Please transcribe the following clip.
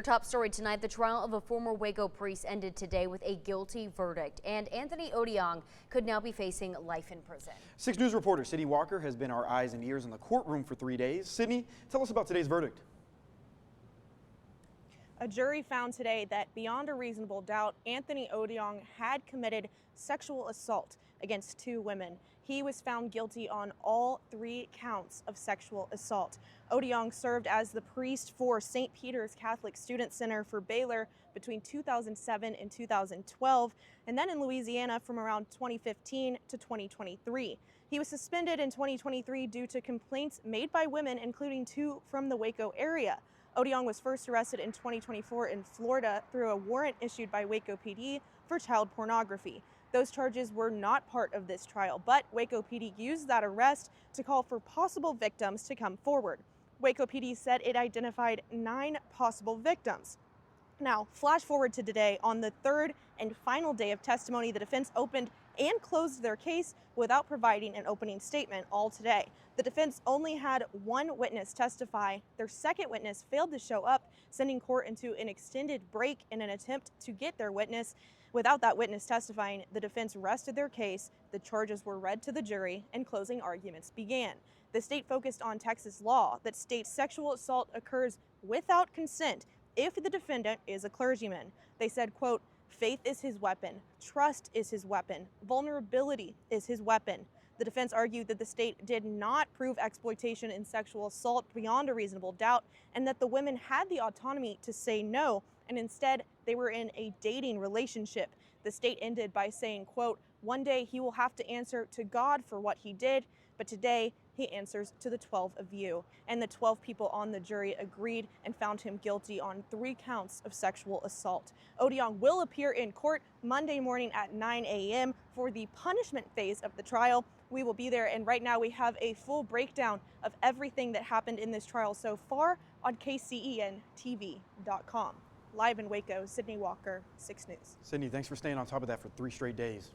Our top story tonight, the trial of a former Waco priest ended today with a guilty verdict, and Anthony Odiong could now be facing life in prison. 6 News reporter Sydney Walker has been our eyes and ears in the courtroom for 3 days. Sydney, tell us about today's verdict. A jury found today that beyond a reasonable doubt, Anthony Odiong had committed sexual assault against 2 women. He was found guilty on all 3 counts of sexual assault. Odiong served as the priest for St. Peter's Catholic Student Center for Baylor between 2007 and 2012, and then in Louisiana from around 2015 to 2023. He was suspended in 2023 due to complaints made by women, including 2 from the Waco area. Odiong was first arrested in 2024 in Florida through a warrant issued by Waco PD for child pornography. Those charges were not part of this trial, but Waco PD used that arrest to call for possible victims to come forward. Waco PD said it identified 9 possible victims. Now, flash forward to today. On the 3rd and final day of testimony, the defense opened and closed their case without providing an opening statement all today. The defense only had 1 witness testify. Their second witness failed to show up, sending court into an extended break in an attempt to get their witness. Without that witness testifying, the defense rested their case, the charges were read to the jury, and closing arguments began. The state focused on Texas law that states sexual assault occurs without consent if the defendant is a clergyman. They said, quote, "Faith is his weapon, trust is his weapon, vulnerability is his weapon." The defense argued that the state did not prove exploitation in sexual assault beyond a reasonable doubt, and that the women had the autonomy to say no, and instead they were in a dating relationship. The state ended by saying, quote, "One day he will have to answer to God for what he did, but today he answers to the 12 of you." And the 12 people on the jury agreed and found him guilty on 3 counts of sexual assault. Odiong will appear in court Monday morning at 9 a.m. for the punishment phase of the trial. We will be there, and right now we have a full breakdown of everything that happened in this trial so far on KCENTV.com. Live in Waco, Sydney Walker, 6 News. Sydney, thanks for staying on top of that for 3 straight days.